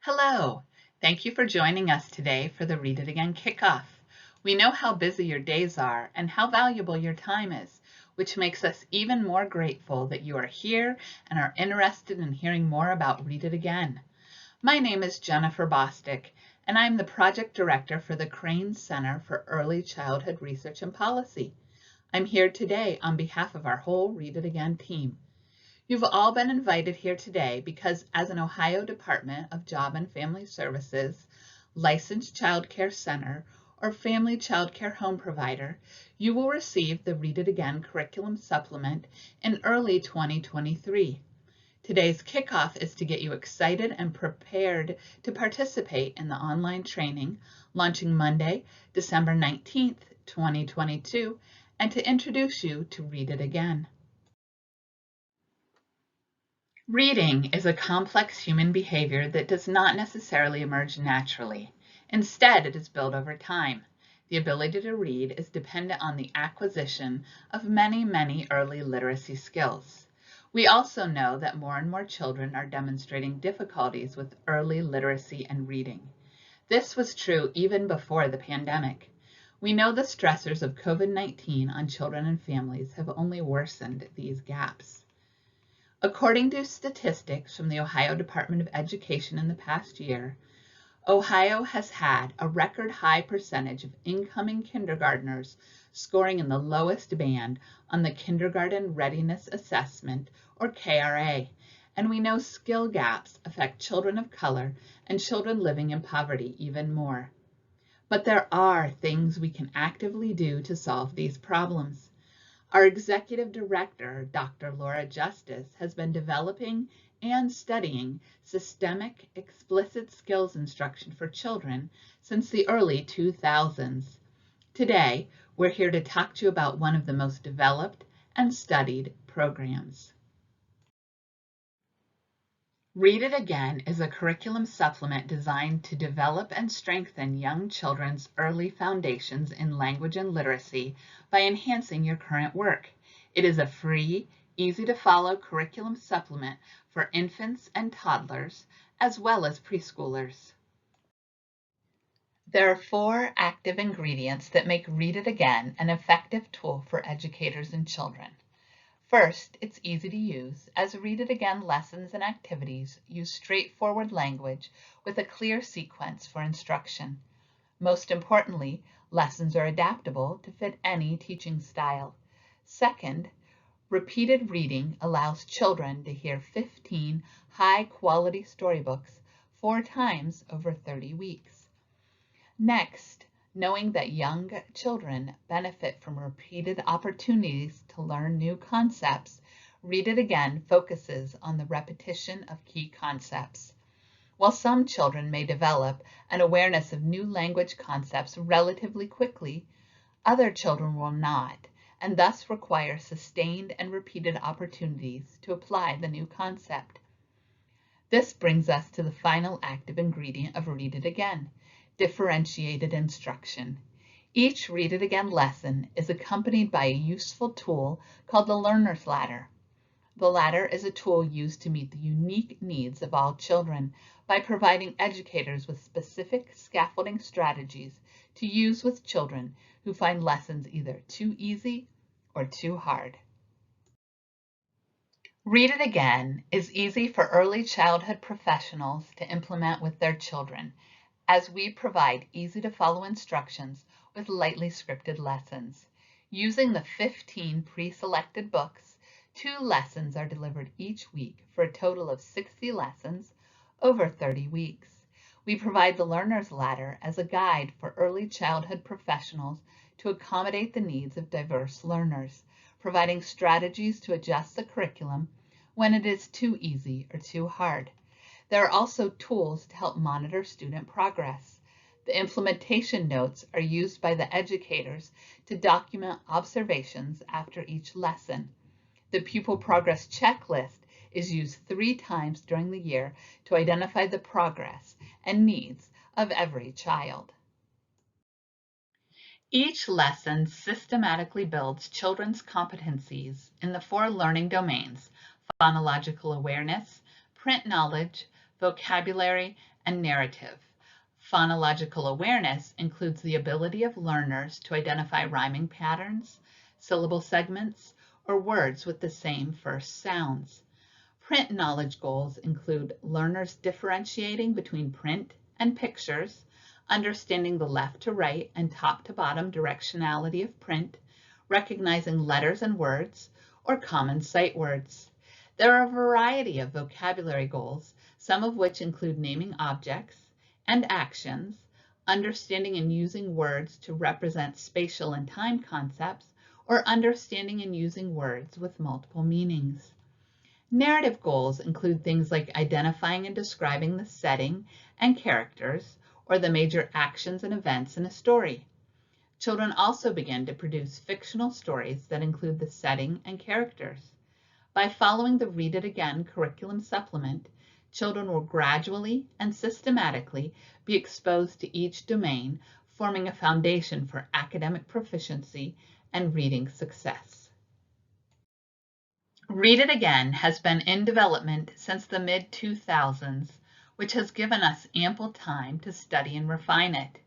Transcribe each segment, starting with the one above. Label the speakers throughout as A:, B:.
A: Hello! Thank you for joining us today for the Read It Again kickoff. We know how busy your days are and how valuable your time is, which makes us even more grateful that you are here and are interested in hearing more about Read It Again. My name is Jennifer Bostic, and I'm the Project Director for the Crane Center for Early Childhood Research and Policy. I'm here today on behalf of our whole Read It Again team. You've all been invited here today because as an Ohio Department of Job and Family Services, licensed child care center, or family child care home provider, you will receive the Read It Again curriculum supplement in early 2023. Today's kickoff is to get you excited and prepared to participate in the online training launching Monday, December 19th, 2022, and to introduce you to Read It Again. Reading is a complex human behavior that does not necessarily emerge naturally. Instead, it is built over time. The ability to read is dependent on the acquisition of many early literacy skills. We also know that more and more children are demonstrating difficulties with early literacy and reading. This was true even before the pandemic. We know the stressors of COVID-19 on children and families have only worsened these gaps. According to statistics from the Ohio Department of Education in the past year, Ohio has had a record high percentage of incoming kindergartners scoring in the lowest band on the Kindergarten Readiness Assessment, or KRA, and we know skill gaps affect children of color and children living in poverty even more. But there are things we can actively do to solve these problems. Our executive director, Dr. Laura Justice, has been developing and studying systemic explicit skills instruction for children since the early 2000s. Today, we're here to talk to you about one of the most developed and studied programs. Read It Again is a curriculum supplement designed to develop and strengthen young children's early foundations in language and literacy by enhancing your current work. It is a free, easy-to-follow curriculum supplement for infants and toddlers, as well as preschoolers. There are 4 active ingredients that make Read It Again an effective tool for educators and children. First, it's easy to use, as Read It Again lessons and activities use straightforward language with a clear sequence for instruction. Most importantly, lessons are adaptable to fit any teaching style. Second, repeated reading allows children to hear 15 high-quality storybooks 4 times over 30 weeks. Next, knowing that young children benefit from repeated opportunities to learn new concepts, Read It Again focuses on the repetition of key concepts. While some children may develop an awareness of new language concepts relatively quickly, other children will not, and thus require sustained and repeated opportunities to apply the new concept. This brings us to the final active ingredient of Read It Again: differentiated instruction. Each Read It Again lesson is accompanied by a useful tool called the Learner's Ladder. The ladder is a tool used to meet the unique needs of all children by providing educators with specific scaffolding strategies to use with children who find lessons either too easy or too hard. Read It Again is easy for early childhood professionals to implement with their children, as we provide easy-to-follow instructions with lightly scripted lessons. Using the 15 pre-selected books, 2 lessons are delivered each week for a total of 60 lessons over 30 weeks. We provide the Learner's Ladder as a guide for early childhood professionals to accommodate the needs of diverse learners, providing strategies to adjust the curriculum when it is too easy or too hard. There are also tools to help monitor student progress. The implementation notes are used by the educators to document observations after each lesson. The pupil progress checklist is used 3 times during the year to identify the progress and needs of every child. Each lesson systematically builds children's competencies in the 4 learning domains: phonological awareness, print knowledge, vocabulary, and narrative. Phonological awareness includes the ability of learners to identify rhyming patterns, syllable segments, or words with the same first sounds. Print knowledge goals include learners differentiating between print and pictures, understanding the left to right and top to bottom directionality of print, recognizing letters and words, or common sight words. There are a variety of vocabulary goals, some of which include naming objects and actions, understanding and using words to represent spatial and time concepts, or understanding and using words with multiple meanings. Narrative goals include things like identifying and describing the setting and characters, or the major actions and events in a story. Children also begin to produce fictional stories that include the setting and characters. By following the Read It Again curriculum supplement, children will gradually and systematically be exposed to each domain, forming a foundation for academic proficiency and reading success. Read It Again has been in development since the mid-2000s, which has given us ample time to study and refine it.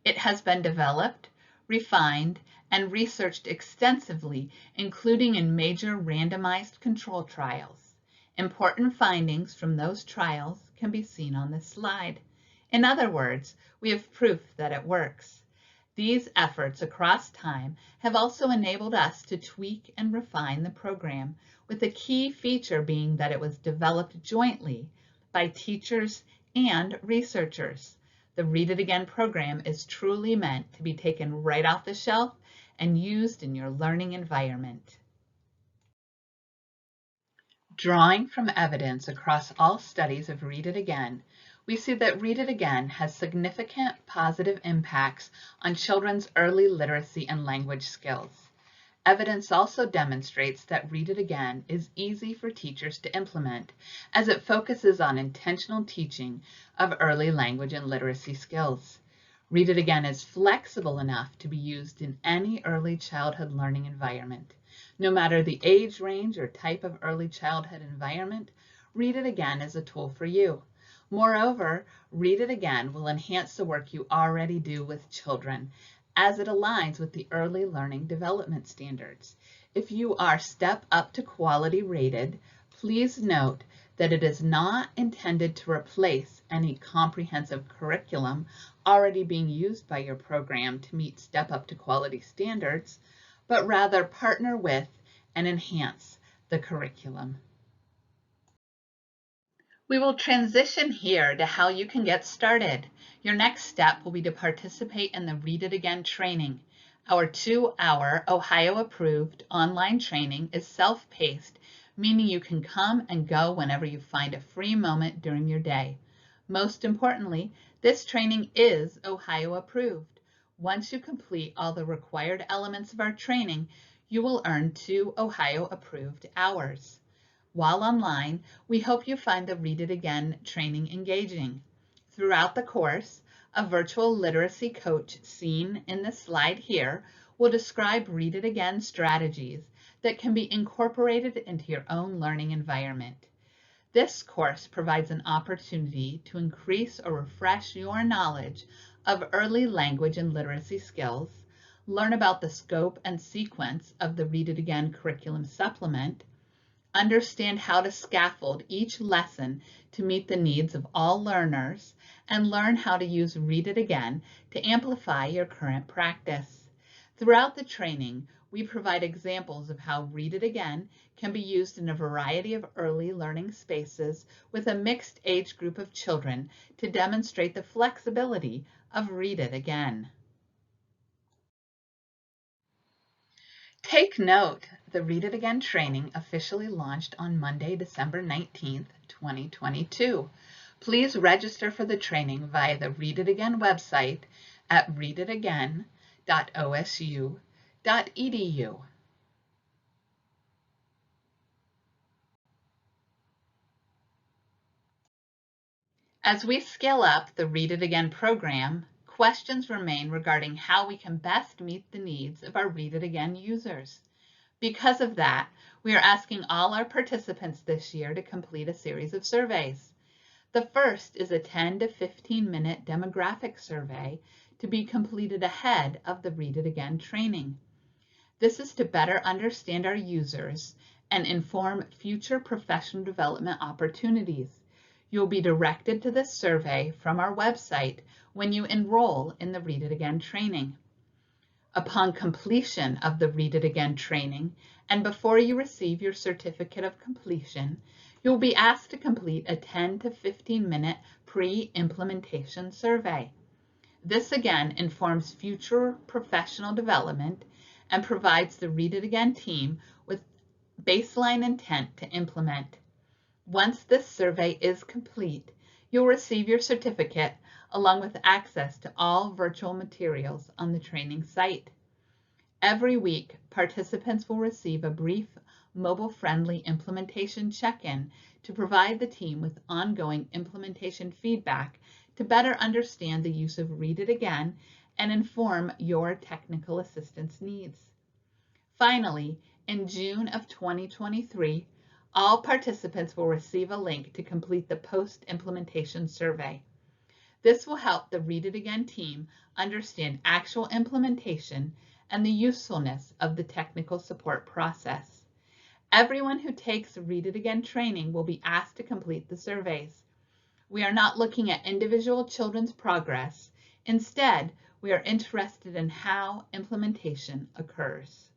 A: It has been developed, refined, and researched extensively, including in major randomized control trials. Important findings from those trials can be seen on this slide. In other words, we have proof that it works. These efforts across time have also enabled us to tweak and refine the program, with the key feature being that it was developed jointly by teachers and researchers. The Read It Again program is truly meant to be taken right off the shelf and used in your learning environment. Drawing from evidence across all studies of Read It Again, we see that Read It Again has significant positive impacts on children's early literacy and language skills. Evidence also demonstrates that Read It Again is easy for teachers to implement, as it focuses on intentional teaching of early language and literacy skills. Read It Again is flexible enough to be used in any early childhood learning environment. No matter the age range or type of early childhood environment, Read It Again is a tool for you. Moreover, Read It Again will enhance the work you already do with children, as it aligns with the early learning development standards. If you are Step Up to Quality rated, please note that it is not intended to replace any comprehensive curriculum already being used by your program to meet Step Up to Quality standards, but rather partner with and enhance the curriculum. We will transition here to how you can get started. Your next step will be to participate in the Read It Again training. Our 2-hour Ohio-approved online training is self-paced, meaning you can come and go whenever you find a free moment during your day. Most importantly, this training is Ohio-approved. Once you complete all the required elements of our training, you will earn 2 Ohio-approved hours. While online, we hope you find the Read It Again training engaging. Throughout the course, a virtual literacy coach seen in the slide here will describe Read It Again strategies that can be incorporated into your own learning environment. This course provides an opportunity to increase or refresh your knowledge of early language and literacy skills, learn about the scope and sequence of the Read It Again curriculum supplement, understand how to scaffold each lesson to meet the needs of all learners, and learn how to use Read It Again to amplify your current practice. Throughout the training, we provide examples of how Read It Again can be used in a variety of early learning spaces with a mixed age group of children to demonstrate the flexibility of Read It Again. Take note, the Read It Again training officially launched on Monday, December 19th, 2022. Please register for the training via the Read It Again website at readitagain.osu.edu. As we scale up the Read It Again program, questions remain regarding how we can best meet the needs of our Read It Again users. Because of that, we are asking all our participants this year to complete a series of surveys. The first is a 10 to 15-minute demographic survey to be completed ahead of the Read It Again training. This is to better understand our users and inform future professional development opportunities. You'll be directed to this survey from our website when you enroll in the Read It Again training. Upon completion of the Read It Again training and before you receive your certificate of completion, you'll be asked to complete a 10 to 15-minute pre-implementation survey. This again informs future professional development and provides the Read It Again team with baseline intent to implement. Once this survey is complete, you'll receive your certificate along with access to all virtual materials on the training site. Every week, participants will receive a brief mobile-friendly implementation check-in to provide the team with ongoing implementation feedback to better understand the use of Read It Again and inform your technical assistance needs. Finally, in June of 2023, all participants will receive a link to complete the post-implementation survey. This will help the Read It Again team understand actual implementation and the usefulness of the technical support process. Everyone who takes Read It Again training will be asked to complete the surveys. We are not looking at individual children's progress. Instead, we are interested in how implementation occurs.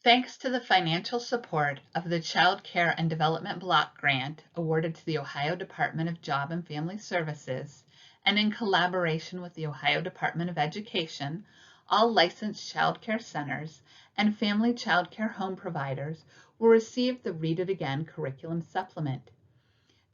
A: Thanks to the financial support of the Child Care and Development Block Grant awarded to the Ohio Department of Job and Family Services, and in collaboration with the Ohio Department of Education, all licensed child care centers and family child care home providers will receive the Read It Again curriculum supplement.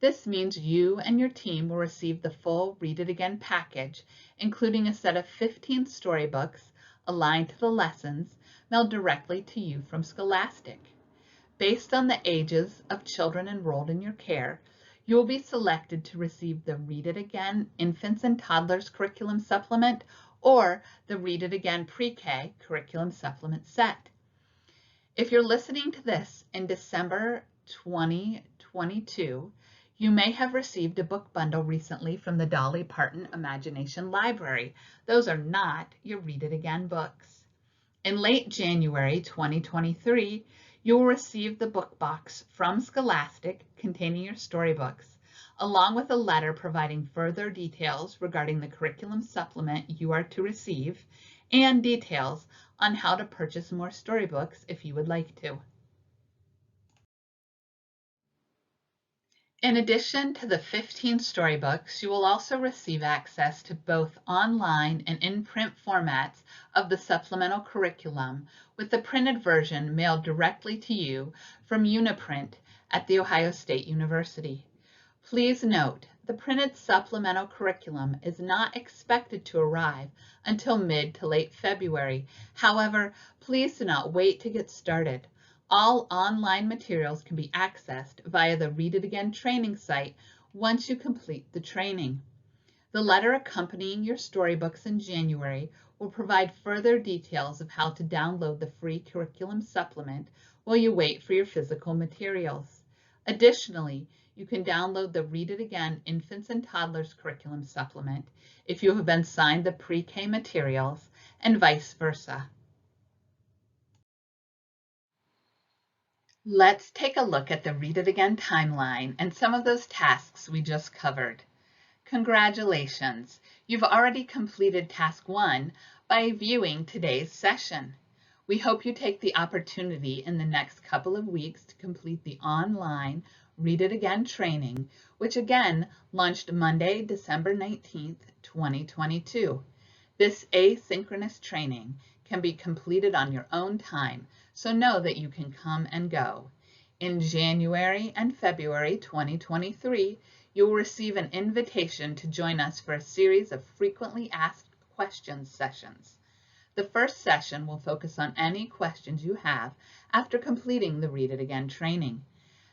A: This means you and your team will receive the full Read It Again package, including a set of 15 storybooks aligned to the lessons mailed directly to you from Scholastic. Based on the ages of children enrolled in your care, you will be selected to receive the Read It Again Infants and Toddlers Curriculum Supplement or the Read It Again PreK Curriculum Supplement set. If you're listening to this in December 2022, you may have received a book bundle recently from the Dolly Parton Imagination Library. Those are not your Read It Again books. In late January 2023, you will receive the book box from Scholastic containing your storybooks, along with a letter providing further details regarding the curriculum supplement you are to receive and details on how to purchase more storybooks if you would like to. In addition to the 15 storybooks, you will also receive access to both online and in-print formats of the supplemental curriculum, with the printed version mailed directly to you from Uniprint at The Ohio State University. Please note, the printed supplemental curriculum is not expected to arrive until mid to late February. However, please do not wait to get started. All online materials can be accessed via the Read It Again training site once you complete the training. The letter accompanying your storybooks in January will provide further details of how to download the free curriculum supplement while you wait for your physical materials. Additionally, you can download the Read It Again Infants and Toddlers Curriculum Supplement if you have been signed the PreK materials and vice versa. Let's take a look at the Read It Again timeline and some of those tasks we just covered. Congratulations! You've already completed Task 1 by viewing today's session. We hope you take the opportunity in the next couple of weeks to complete the online Read It Again training, which again launched Monday, December 19th, 2022. This asynchronous training can be completed on your own time, so know that you can come and go. In January and February 2023, you will receive an invitation to join us for a series of frequently asked questions sessions. The first session will focus on any questions you have after completing the Read It Again training.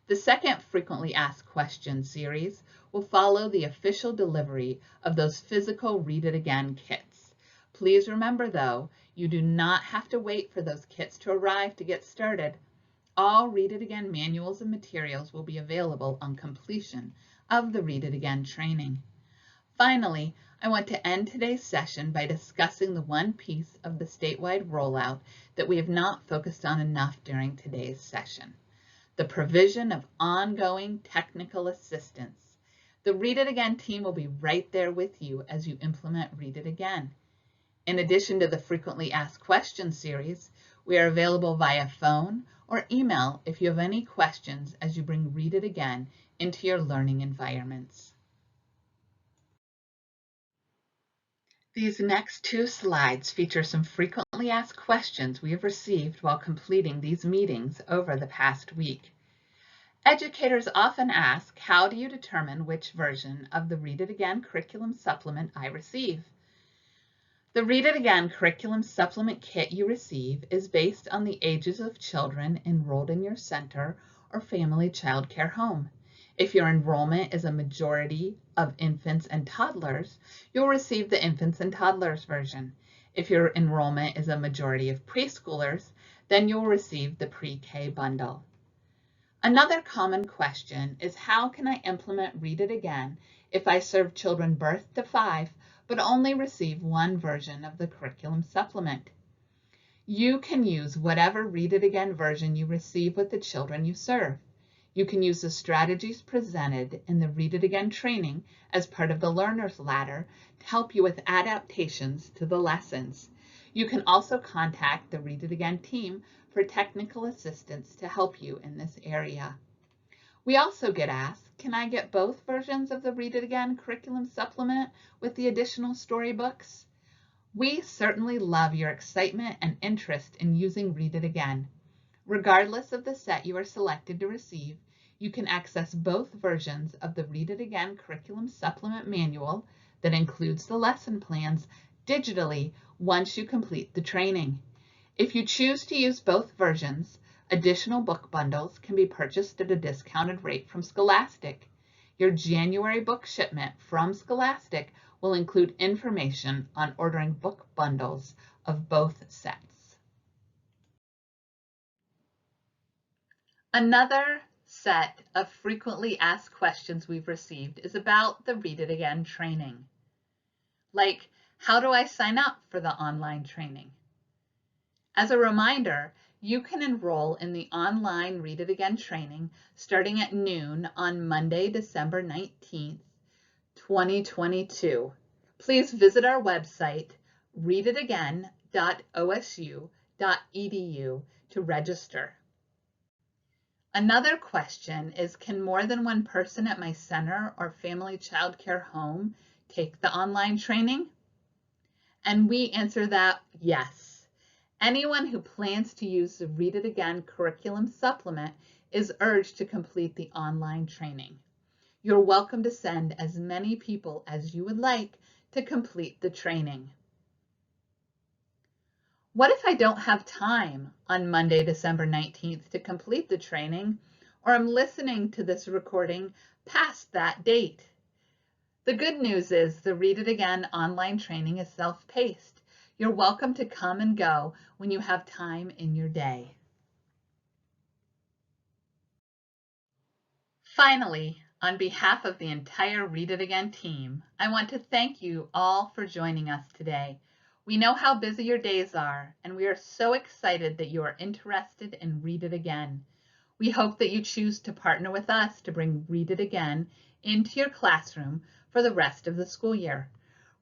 A: The second frequently asked questions series will follow the official delivery of those physical Read It Again kits. Please remember though, you do not have to wait for those kits to arrive to get started. All Read It Again manuals and materials will be available on completion of the Read It Again training. Finally, I want to end today's session by discussing the one piece of the statewide rollout that we have not focused on enough during today's session: the provision of ongoing technical assistance. The Read It Again team will be right there with you as you implement Read It Again. In addition to the Frequently Asked Questions series, we are available via phone or email if you have any questions as you bring Read It Again into your learning environments. These next 2 slides feature some frequently asked questions we have received while completing these meetings over the past week. Educators often ask, how do you determine which version of the Read It Again curriculum supplement I receive? The Read It Again curriculum supplement kit you receive is based on the ages of children enrolled in your center or family child care home. If your enrollment is a majority of infants and toddlers, you'll receive the infants and toddlers version. If your enrollment is a majority of preschoolers, then you'll receive the PreK bundle. Another common question is, how can I implement Read It Again if I serve children birth to 5 but only receive one version of the curriculum supplement? You can use whatever Read It Again version you receive with the children you serve. You can use the strategies presented in the Read It Again training as part of the Learner's Ladder to help you with adaptations to the lessons. You can also contact the Read It Again team for technical assistance to help you in this area. We also get asked, can I get both versions of the Read It Again curriculum supplement with the additional storybooks? We certainly love your excitement and interest in using Read It Again. Regardless of the set you are selected to receive, you can access both versions of the Read It Again curriculum supplement manual that includes the lesson plans digitally once you complete the training. If you choose to use both versions, additional book bundles can be purchased at a discounted rate from Scholastic. Your January book shipment from Scholastic will include information on ordering book bundles of both sets. Another set of frequently asked questions we've received is about the Read It Again training. Like, how do I sign up for the online training? As a reminder, you can enroll in the online Read It Again training starting at noon on Monday, December 19th, 2022. Please visit our website, readitagain.osu.edu, to register. Another question is, can more than one person at my center or family child care home take the online training? And we answer that yes. Anyone who plans to use the Read It Again curriculum supplement is urged to complete the online training. You're welcome to send as many people as you would like to complete the training. What if I don't have time on Monday, December 19th to complete the training, or I'm listening to this recording past that date? The good news is the Read It Again online training is self-paced. You're welcome to come and go when you have time in your day. Finally, on behalf of the entire Read It Again team, I want to thank you all for joining us today. We know how busy your days are, and we are so excited that you are interested in Read It Again. We hope that you choose to partner with us to bring Read It Again into your classroom for the rest of the school year.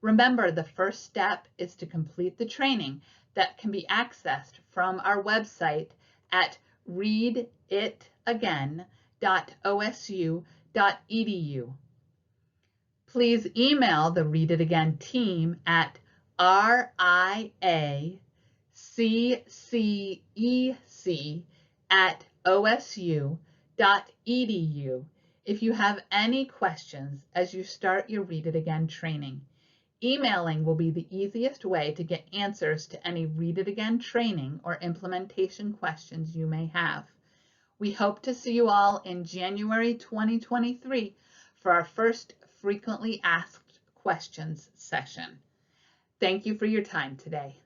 A: Remember, the first step is to complete the training that can be accessed from our website at readitagain.osu.edu. Please email the Read It Again team at riaccec@osu.edu if you have any questions as you start your Read It Again training. Emailing will be the easiest way to get answers to any Read It Again training or implementation questions you may have. We hope to see you all in January 2023 for our first Frequently Asked Questions session. Thank you for your time today.